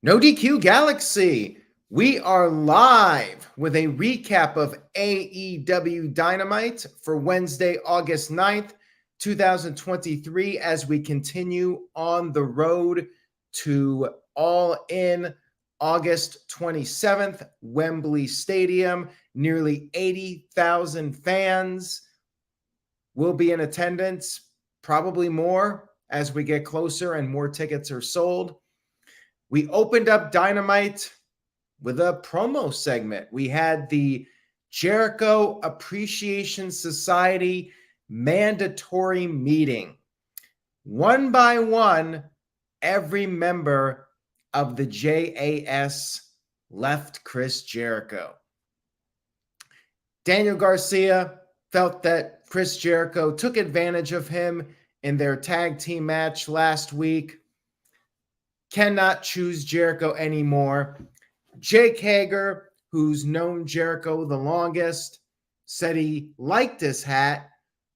No DQ Galaxy. We are live with a recap of AEW Dynamite for Wednesday, August 9th, 2023, as we continue on the road to All In August 27th, Wembley Stadium. Nearly 80,000 fans will be in attendance, probably more as we get closer and more tickets are sold. We opened up Dynamite with a promo segment. We had the Jericho Appreciation Society mandatory meeting. One by one, every member of the J.A.S. left Chris Jericho. Daniel Garcia felt that Chris Jericho took advantage of him in their tag team match last week. Cannot choose Jericho anymore. Jake Hager, who's known Jericho the longest, said he liked his hat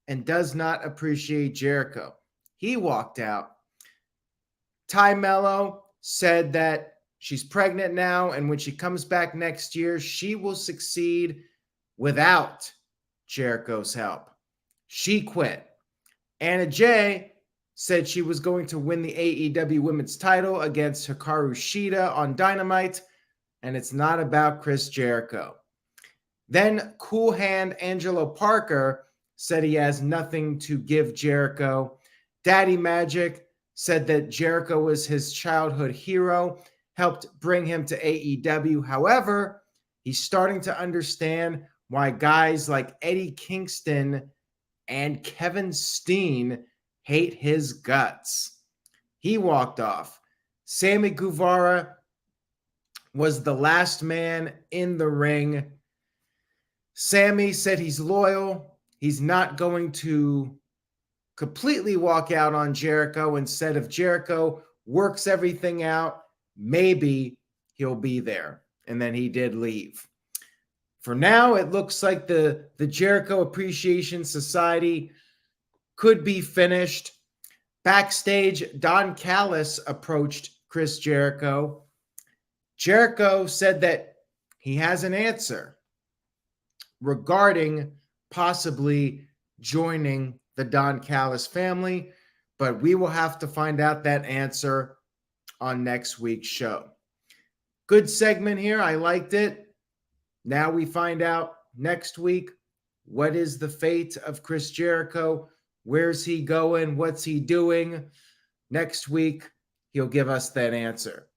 and does not appreciate Jericho. He walked out. Ty Mello said that she's pregnant now, and when she comes back next year, she will succeed without Jericho's help. She quit. Anna Jay said she was going to win the AEW Women's title against Hikaru Shida on Dynamite, and it's not about Chris Jericho. Then Cool Hand Angelo Parker said he has nothing to give Jericho. Daddy Magic said that Jericho was his childhood hero, helped bring him to AEW. However, he's starting to understand why guys like Eddie Kingston and Kevin Steen hate his guts. He walked off. Sammy Guevara was the last man in the ring. Sammy said he's loyal. He's not going to completely walk out on Jericho. Instead, if Jericho works everything out, maybe he'll be there. And then he did leave. For now, it looks like the Jericho Appreciation Society could be finished. Backstage, Don Callis approached Chris Jericho. Jericho said that he has an answer regarding possibly joining the Don Callis family, but we will have to find out that answer on next week's show. Good segment here. I liked it. Now we find out next week, what is the fate of Chris Jericho? Where's he going? What's he doing? Next week, he'll give us that answer.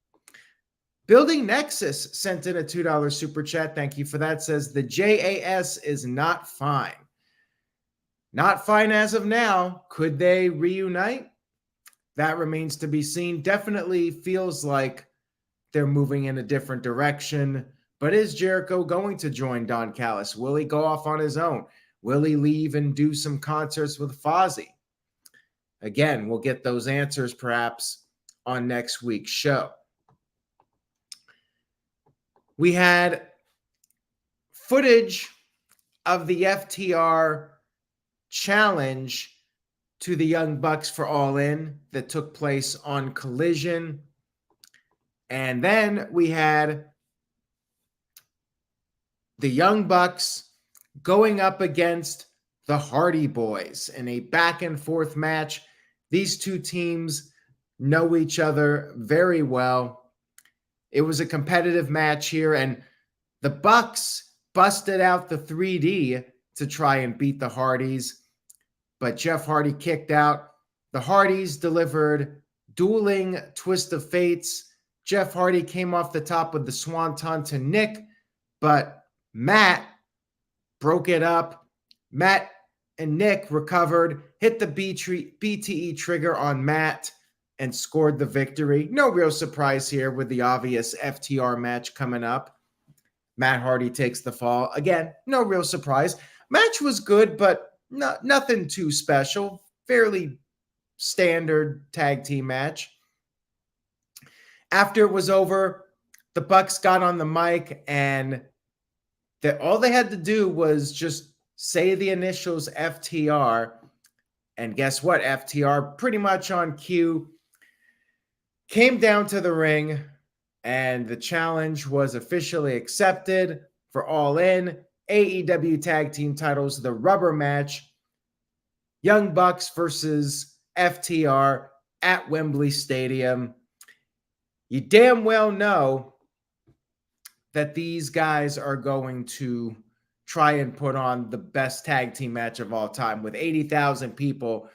Building Nexus sent in a $2 super chat. Thank you for that. Says the J.A.S. is not fine. Not fine as of now. Could they reunite? That remains to be seen. Definitely feels like they're moving in a different direction. But is Jericho going to join Don Callis? Will he go off on his own? Will he leave and do some concerts with Fozzy? Again, we'll get those answers perhaps on next week's show. We had footage of the FTR challenge to the Young Bucks for All In that took place on Collision. And then we had the Young Bucks going up against the Hardy Boys in a back and forth match. These two teams know each other very well. It was a competitive match here, and the Bucks busted out the 3D to try and beat the Hardys, but Jeff Hardy kicked out. The Hardys delivered dueling twist of fates. Jeff Hardy came off the top with the swanton to Nick, but Matt broke it up. Matt and Nick recovered, hit the BTE trigger on Matt, and scored the victory. No real surprise here with the obvious FTR match coming up. Matt Hardy takes the fall. Again, no real surprise. Match was good, but nothing too special. Fairly standard tag team match. After it was over, the Bucks got on the mic, and all they had to do was just say the initials FTR, and guess what? FTR, pretty much on cue, came down to the ring And the challenge was officially accepted for All In. AEW Tag Team titles, the rubber match. Young Bucks versus FTR at Wembley Stadium. You damn well know that these guys are going to try and put on the best tag team match of all time. With 80,000 people,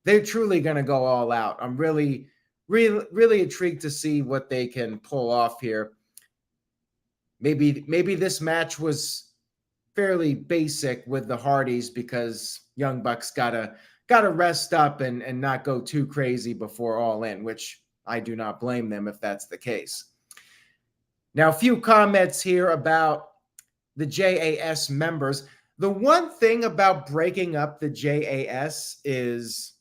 they're truly going to go all out. I'm really intrigued to see what they can pull off here. Maybe this match was fairly basic with the Hardys because Young Bucks gotta rest up and not go too crazy before All In, which I do not blame them if that's the case. Now, a few comments here about the J.A.S. members. The one thing about breaking up the J.A.S. is,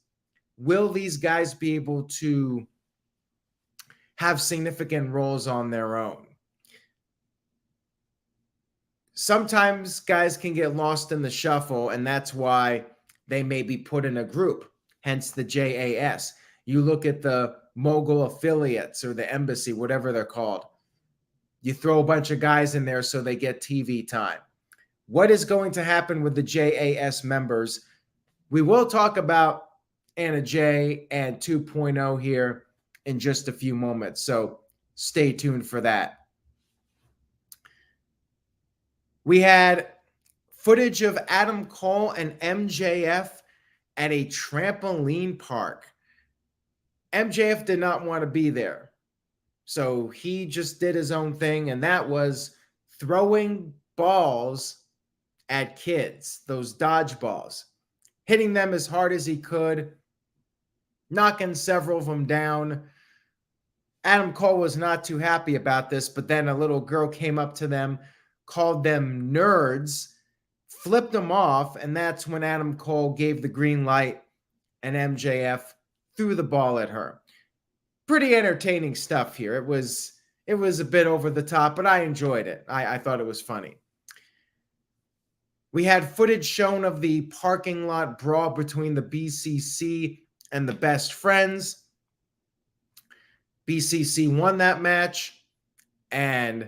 will these guys be able to have significant roles on their own? Sometimes guys can get lost in the shuffle, and that's why they may be put in a group, hence the J.A.S. You look at the mogul affiliates or the embassy, whatever they're called. You throw a bunch of guys in there so they get TV time. What is going to happen with the J.A.S. members? We will talk about Anna J and 2.0 here in just a few moments, so stay tuned for that. We had footage of Adam Cole and MJF at a trampoline park. MJF did not want to be there, so he just did his own thing, and that was throwing balls at kids, those dodgeballs, hitting them as hard as he could, knocking several of them down. Adam Cole was not too happy about this, but then a little girl came up to them, called them nerds, flipped them off, and that's when Adam Cole gave the green light and MJF threw the ball at her. Pretty entertaining stuff here. It was a bit over the top, but I enjoyed it. I thought it was funny. We had footage shown of the parking lot brawl between the BCC and the Best Friends. BCC won that match, and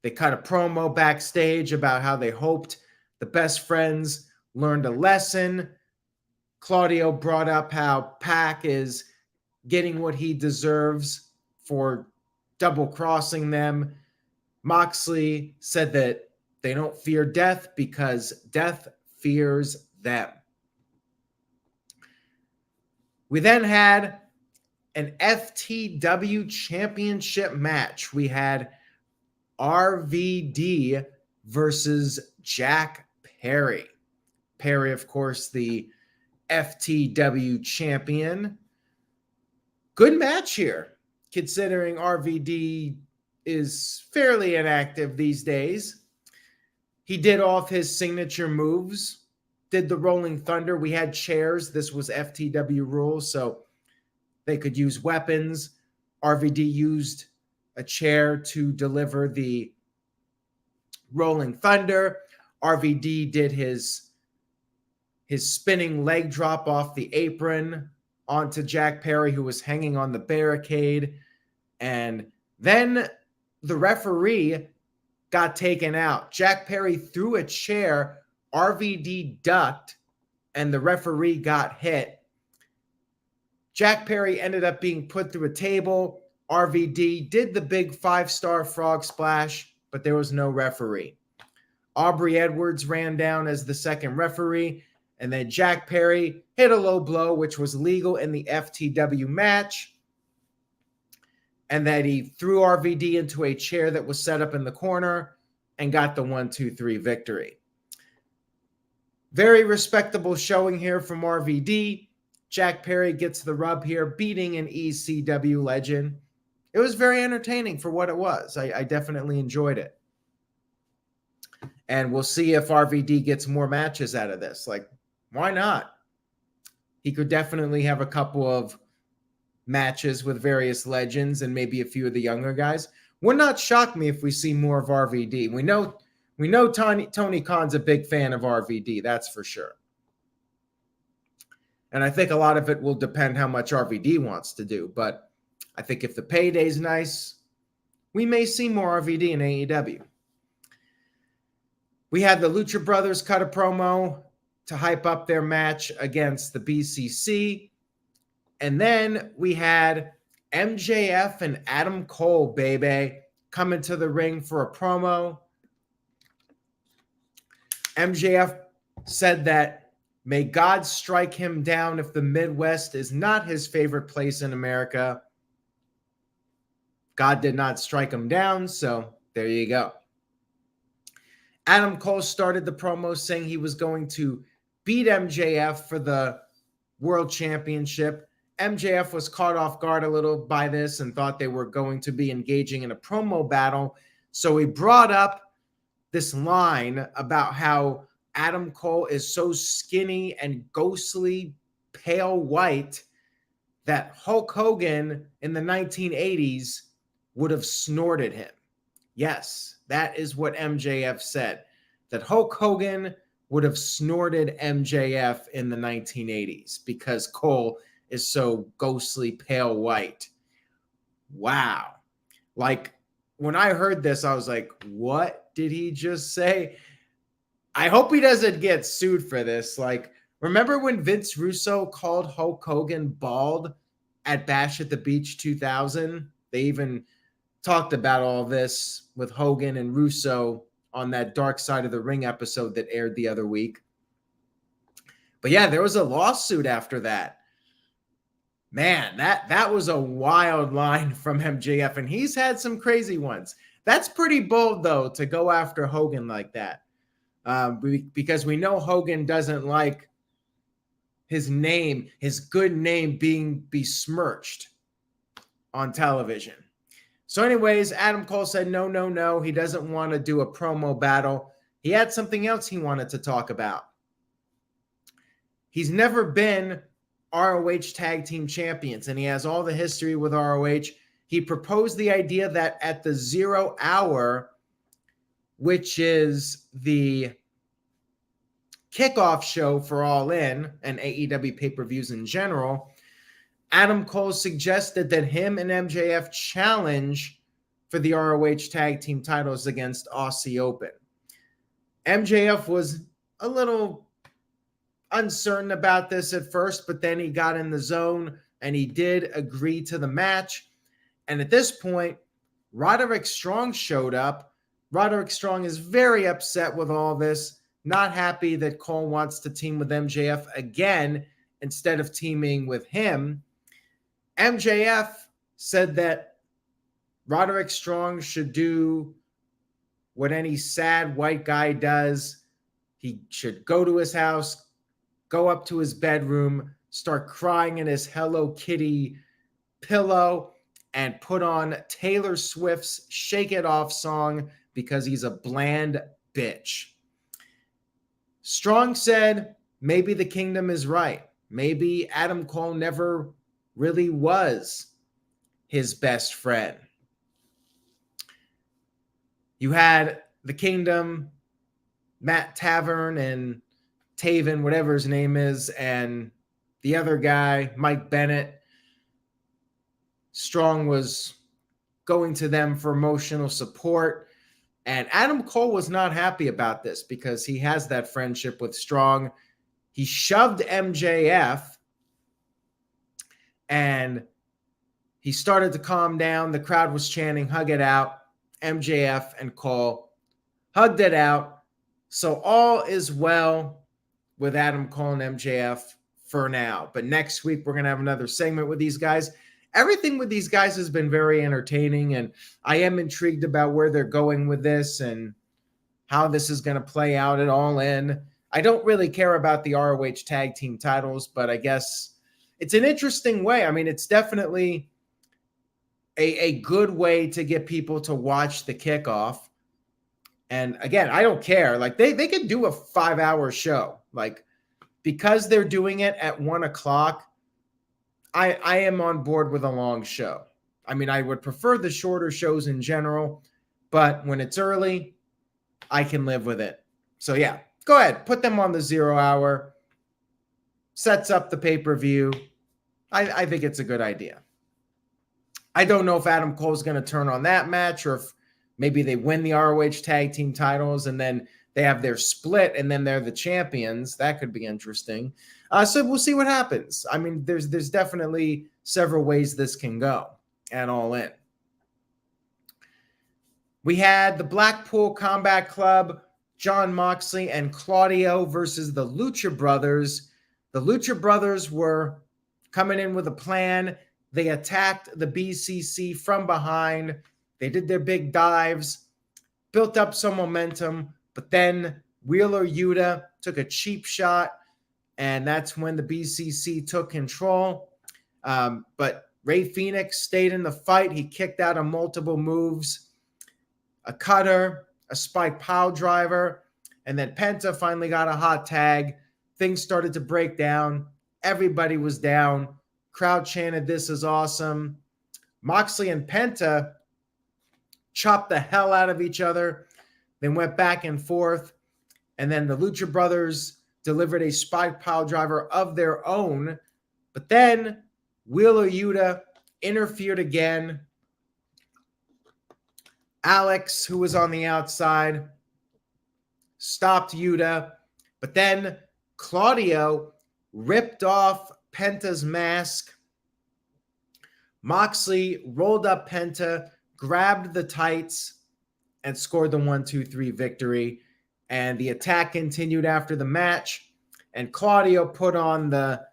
they cut a promo backstage about how they hoped the Best Friends learned a lesson. Claudio brought up how Pac is getting what he deserves for double-crossing them. Moxley said that they don't fear death because death fears them. We then had an FTW Championship match. We had RVD versus Jack Perry. Perry, of course, the FTW champion. Good match here, considering RVD is fairly inactive these days. He did all of his signature moves, did the Rolling Thunder. We had chairs. This was FTW rules, so they could use weapons. RVD used a chair to deliver the Rolling Thunder. RVD did his spinning leg drop off the apron onto Jack Perry, who was hanging on the barricade. And then the referee got taken out. Jack Perry threw a chair, RVD ducked, and the referee got hit. Jack Perry ended up being put through a table. RVD did the big 5-star frog splash, but there was no referee. Aubrey Edwards ran down as the second referee, and then Jack Perry hit a low blow, which was legal in the FTW match, and that he threw RVD into a chair that was set up in the corner and got the 1-2-3 victory. Very respectable showing here from RVD. Jack Perry gets the rub here, beating an ECW legend. It was very entertaining for what it was. I definitely enjoyed it. And we'll see if RVD gets more matches out of this. Like, why not? He could definitely have a couple of matches with various legends and maybe a few of the younger guys. Would not shock me if we see more of RVD. We know Tony Khan's a big fan of RVD, that's for sure. And I think a lot of it will depend how much RVD wants to do. But I think if the payday's nice, we may see more RVD in AEW. We had the Lucha Brothers cut a promo to hype up their match against the BCC. And then we had MJF and Adam Cole, baby, come into the ring for a promo. MJF said that may God strike him down if the Midwest is not his favorite place in America. God did not strike him down, so there you go. Adam Cole started the promo saying he was going to beat MJF for the World Championship. MJF was caught off guard a little by this and thought they were going to be engaging in a promo battle. So he brought up this line about how Adam Cole is so skinny and ghostly pale white that Hulk Hogan in the 1980s would have snorted him. Yes, that is what MJF said, that Hulk Hogan would have snorted MJF in the 1980s because Cole is so ghostly pale white. Wow. Like, when I heard this, I was like, what did he just say? I hope he doesn't get sued for this. Like, remember when Vince Russo called Hulk Hogan bald at Bash at the Beach 2000? They even talked about all this with Hogan and Russo on that Dark Side of the Ring episode that aired the other week. But yeah, there was a lawsuit after that. Man, that was a wild line from MJF, and he's had some crazy ones. That's pretty bold, though, to go after Hogan like that. Because we know Hogan doesn't like his name, his good name being besmirched on television. So anyways, Adam Cole said no. He doesn't want to do a promo battle. He had something else he wanted to talk about. He's never been ROH Tag Team Champions, and he has all the history with ROH. He proposed the idea that at the 0 hour, which is the kickoff show for All In and AEW pay-per-views in general, Adam Cole suggested that him and MJF challenge for the ROH Tag Team titles against Aussie Open. MJF was a little uncertain about this at first, but then he got in the zone and he did agree to the match. And at this point, Roderick Strong showed up. Roderick Strong is very upset with all this, not happy that Cole wants to team with MJF again instead of teaming with him. MJF said that Roderick Strong should do what any sad white guy does. He should go to his house, go up to his bedroom, start crying in his Hello Kitty pillow, and put on Taylor Swift's Shake It Off song because he's a bland bitch. Strong said maybe the Kingdom is right. Maybe Adam Cole never really was his best friend. You had the Kingdom, Matt Tavern and Taven, whatever his name is, and the other guy, Mike Bennett. Strong was going to them for emotional support. And Adam Cole was not happy about this because he has that friendship with Strong. He shoved MJF and he started to calm down. The crowd was chanting, "Hug it out." MJF and Cole hugged it out. So all is well with Adam Cole and MJF for now. But next week, we're going to have another segment with these guys. Everything with these guys has been very entertaining, and I am intrigued about where they're going with this and how this is going to play out at All In. I don't really care about the ROH tag team titles, but I guess it's an interesting way. I mean, it's definitely a good way to get people to watch the kickoff. And again, I don't care. Like they could do a 5-hour show. Like, because they're doing it at 1:00, I am on board with a long show. I mean, I would prefer the shorter shows in general, but when it's early, I can live with it. So yeah, go ahead. Put them on the 0 hour. Sets up the pay-per-view. I think it's a good idea. I don't know if Adam Cole's going to turn on that match, or if maybe they win the ROH tag team titles and then they have their split and then they're the champions. That could be interesting. So we'll see what happens. I mean, there's definitely several ways this can go at All In. We had the Blackpool Combat Club, Jon Moxley and Claudio versus the Lucha Brothers. The Lucha Brothers were coming in with a plan. They attacked the BCC from behind. They did their big dives, built up some momentum, but then Wheeler Yuta took a cheap shot, and that's when the BCC took control. But Rey Fenix stayed in the fight. He kicked out of multiple moves, a cutter, a spike pile driver, and then Penta finally got a hot tag. Things started to break down. Everybody was down. Crowd chanted, "This is awesome." Moxley and Penta chopped the hell out of each other. They went back and forth. And then the Lucha Brothers delivered a spike pile driver of their own. But then Wheeler Yuta interfered again. Alex, who was on the outside, stopped Yuta. But then Claudio ripped off Penta's mask. Moxley rolled up Penta, grabbed the tights, and scored the 1-2-3 victory. And the attack continued after the match. And Claudio put on the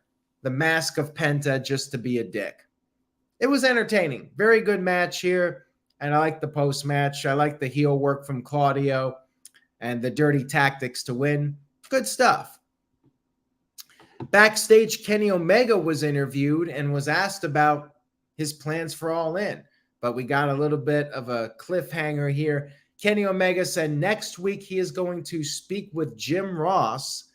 mask of Penta just to be a dick. It was entertaining. Very good match here. And I like the post-match. I like the heel work from Claudio and the dirty tactics to win. Good stuff. Backstage, Kenny Omega was interviewed and was asked about his plans for All In. But we got a little bit of a cliffhanger here. Kenny Omega said next week he is going to speak with Jim Ross,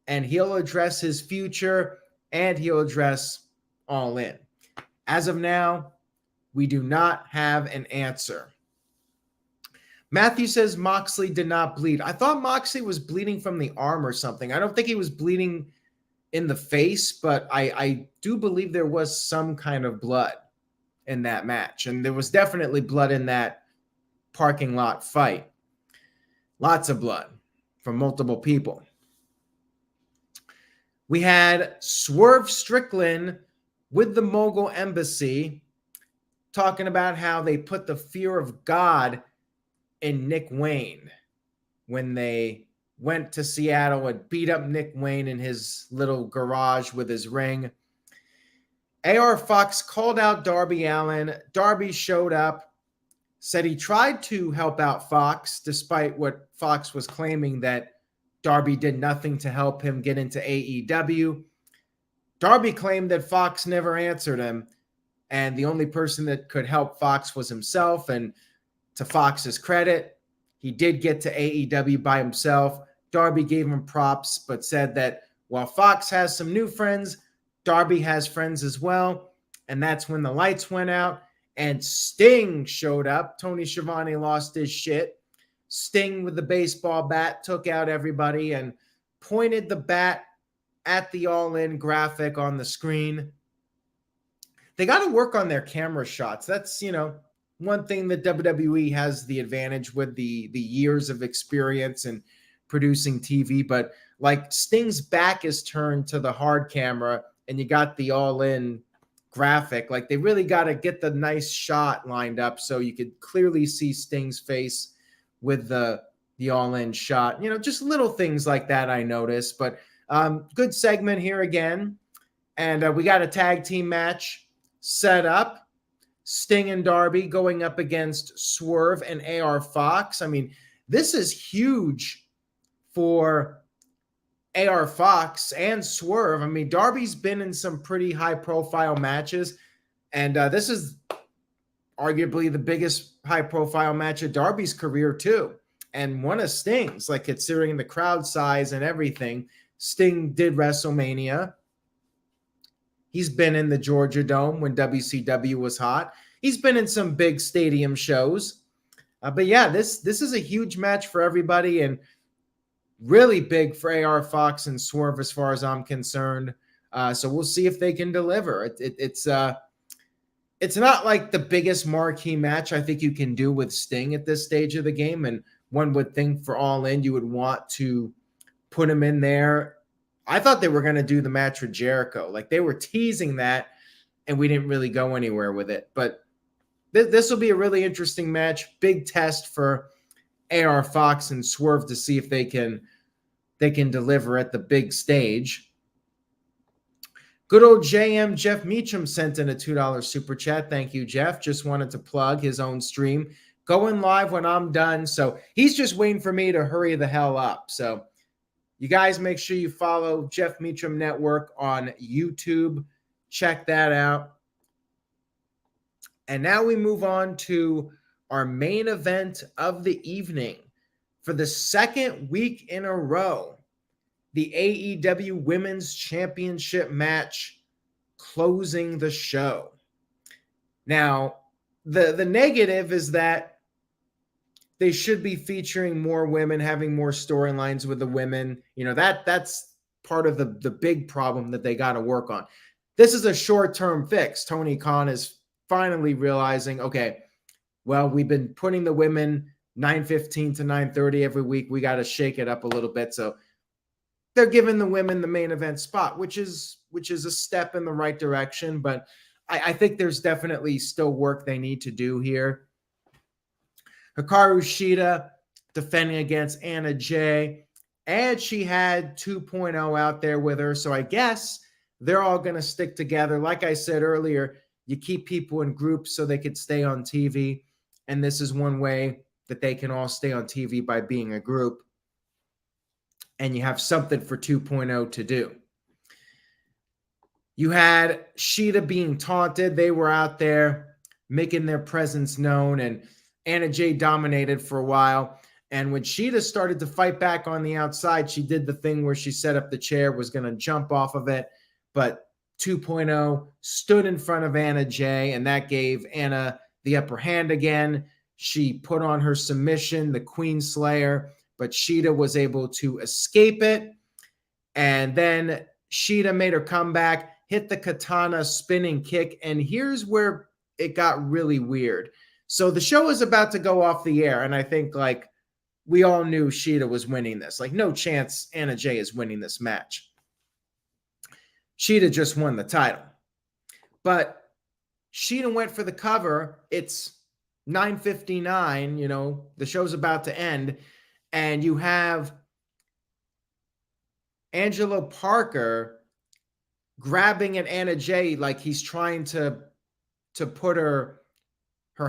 and he'll address his future, and he'll address All In. As of now, we do not have an answer. Matthew says Moxley did not bleed. I thought Moxley was bleeding from the arm or something. I don't think he was bleeding in the face, but I do believe there was some kind of blood in that match. And there was definitely blood in that parking lot fight. Lots of blood from multiple people. We had Swerve Strickland with the Mogul Embassy talking about how they put the fear of God in Nick Wayne when they went to Seattle and beat up Nick Wayne in his little garage with his ring. AR Fox called out Darby Allin. Darby showed up, said he tried to help out Fox, despite what Fox was claiming that Darby did nothing to help him get into AEW. Darby claimed that Fox never answered him, and the only person that could help Fox was himself. And to Fox's credit, he did get to AEW by himself. Darby gave him props, but said that while Fox has some new friends, Darby has friends as well. And that's when the lights went out and Sting showed up. Tony Schiavone lost his shit. Sting with the baseball bat took out everybody and pointed the bat at the All In graphic on the screen. They got to work on their camera shots. That's, one thing that WWE has the advantage with the years of experience in producing TV. But like Sting's back is turned to the hard camera and you got the All In graphic. Like they really got to get the nice shot lined up so you could clearly see Sting's face with the All In shot. Just little things like that I noticed. But good segment here again. And we got a tag team match set up. Sting and Darby going up against Swerve and AR Fox. I mean, this is huge for AR Fox and Swerve. I mean, Darby's been in some pretty high-profile matches, and this is arguably the biggest high-profile match of Darby's career, too, and one of Sting's, like considering the crowd size and everything. Sting did WrestleMania. He's been in the Georgia Dome when WCW was hot. He's been in some big stadium shows. But yeah, this is a huge match for everybody and really big for AR Fox and Swerve as far as I'm concerned. So we'll see if they can deliver. It's it's not like the biggest marquee match I think you can do with Sting at this stage of the game. And one would think for All In, you would want to put him in there. I thought they were going to do the match with Jericho. Like they were teasing that, and we didn't really go anywhere with it. But this will be a really interesting match. Big test for AR Fox and Swerve to see if they can deliver at the big stage. Good old JM Jeff Meacham sent in a $2 super chat. Thank you, Jeff. Just wanted to plug his own stream. Going live when I'm done. So he's just waiting for me to hurry the hell up. So you guys make sure you follow Jeff Meacham Network on YouTube. Check that out. And now we move on to our main event of the evening. For the second week in a row, the AEW Women's Championship match closing the show. Now, the negative is that they should be featuring more women, having more storylines with the women. You know, that's part of the big problem that they got to work on. This is a short-term fix. Tony Khan is finally realizing, okay, well, we've been putting the women 9:15 to 9:30 every week. We got to shake it up a little bit. So they're giving the women the main event spot, which is a step in the right direction. But I think there's definitely still work they need to do here. Hikaru Shida defending against Anna Jay, and she had 2.0 out there with her. So I guess they're all going to stick together. Like I said earlier, you keep people in groups so they could stay on TV. And this is one way that they can all stay on TV, by being a group. And you have something for 2.0 to do. You had Shida being taunted. They were out there making their presence known, and Anna Jay dominated for a while. And when Shida started to fight back on the outside, she did the thing where she set up the chair, was going to jump off of it. But 2.0 stood in front of Anna Jay, and that gave Anna the upper hand again. She put on her submission, the Queen Slayer, but Shida was able to escape it. And then Shida made her comeback, hit the katana spinning kick. And here's where it got really weird. So the show is about to go off the air. And I think, like, we all knew Shida was winning this. Like, no chance Anna Jay is winning this match. Shida just won the title. But Shida went for the cover. It's 9:59, you know, the show's about to end. And you have Angelo Parker grabbing at Anna Jay like he's trying to put her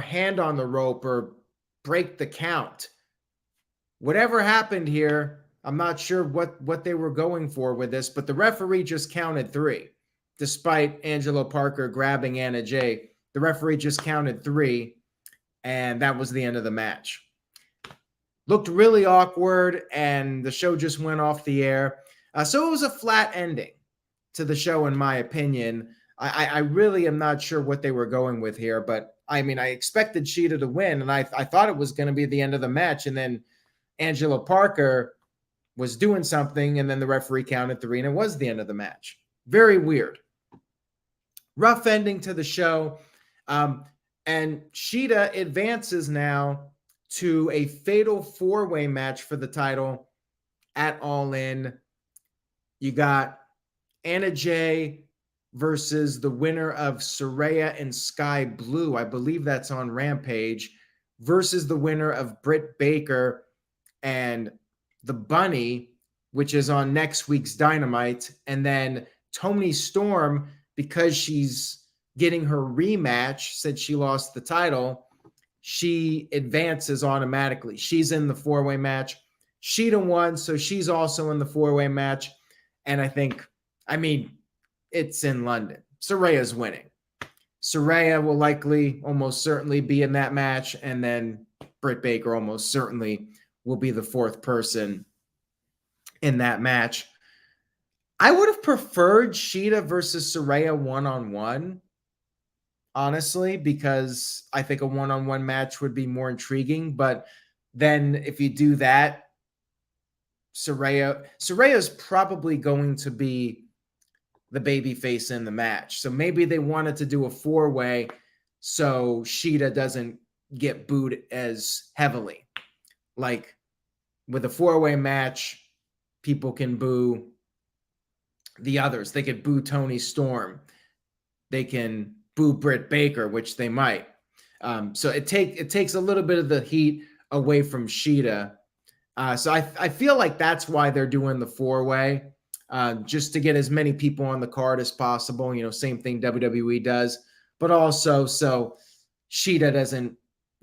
hand on the rope or break the count. Whatever happened here, I'm not sure what they were going for with this, but the referee just counted 3. Despite Angelo Parker grabbing Anna Jay, the referee just counted 3, and that was the end of the match. Looked really awkward, and the show just went off the air. So it was a flat ending to the show, in my opinion. I really am not sure what they were going with here, but I mean, I expected Shida to win, and I thought it was going to be the end of the match, and then Angelo Parker was doing something, and then the referee counted 3, and it was the end of the match. Very weird. Rough ending to the show. And Shida advances now to a fatal 4-way match for the title at All In. You got Anna Jay versus the winner of Saraya and Sky Blue. I believe that's on Rampage, versus the winner of Britt Baker and the Bunny, which is on next week's Dynamite. And then Toni Storm, because she's getting her rematch since she lost the title, she advances automatically. She's in the 4-way match. Shida won, so she's also in the 4-way match. And I mean, it's in London. Saraya's winning. Saraya will likely, almost certainly, be in that match. And then Britt Baker almost certainly will be the 4th person in that match. I would have preferred Shida versus Saraya one-on-one, honestly, because I think a one-on-one match would be more intriguing. But then if you do that, Saraya's probably going to be the babyface in the match. So maybe they wanted to do a 4-way so Shida doesn't get booed as heavily. Like with a 4-way match, people can boo the others. They could boo Tony Storm. They can boo Britt Baker, which they might. So it takes a little bit of the heat away from Shida. So I feel like that's why they're doing the 4-way, just to get as many people on the card as possible. You know, same thing WWE does, but also so Shida doesn't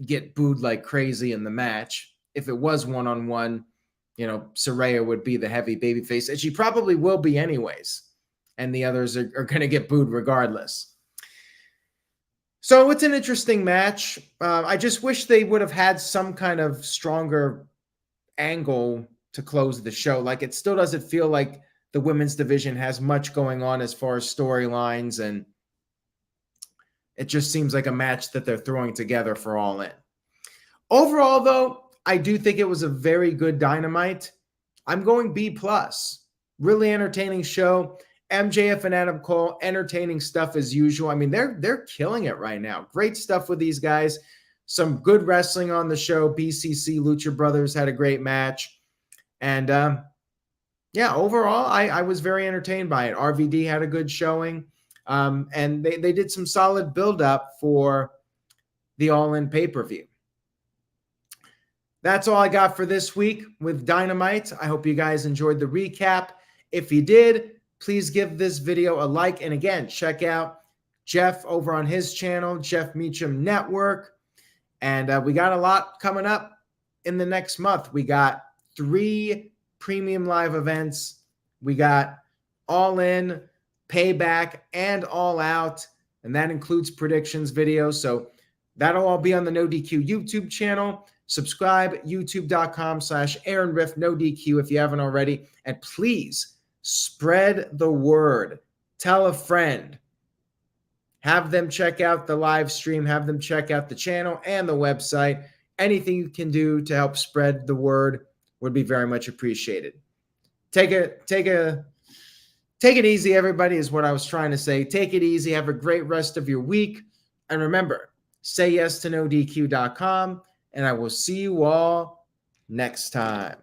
get booed like crazy in the match. If it was one-on-one, you know, Saraya would be the heavy babyface, and she probably will be anyways. And the others are going to get booed regardless. So it's an interesting match. I just wish they would have had some kind of stronger angle to close the show. Like, it still doesn't feel like the women's division has much going on as far as storylines, and it just seems like a match that they're throwing together for All In. Overall, though, I do think it was a very good Dynamite. I'm going B+. Really entertaining show. MJF and Adam Cole, entertaining stuff as usual. I mean, they're killing it right now. Great stuff with these guys. Some good wrestling on the show. BCC, Lucha Brothers had a great match. And yeah, overall, I was very entertained by it. RVD had a good showing. And they did some solid build-up for the All In pay-per-view. That's all I got for this week with Dynamite. I hope you guys enjoyed the recap. If you did, please give this video a like. And again, check out Jeff over on his channel, Jeff Meacham Network. And we got a lot coming up in the next month. We got 3 premium live events. We got All In, Payback, and All Out. And that includes predictions videos. So that'll all be on the No DQ YouTube channel. Subscribe, youtube.com/Aaron Riff, No DQ if you haven't already. And please spread the word. Tell a friend. Have them check out the live stream. Have them check out the channel and the website. Anything you can do to help spread the word would be very much appreciated. Take it easy, everybody, is what I was trying to say. Take it easy. Have a great rest of your week. And remember, say yes to NoDQ.com. And I will see you all next time.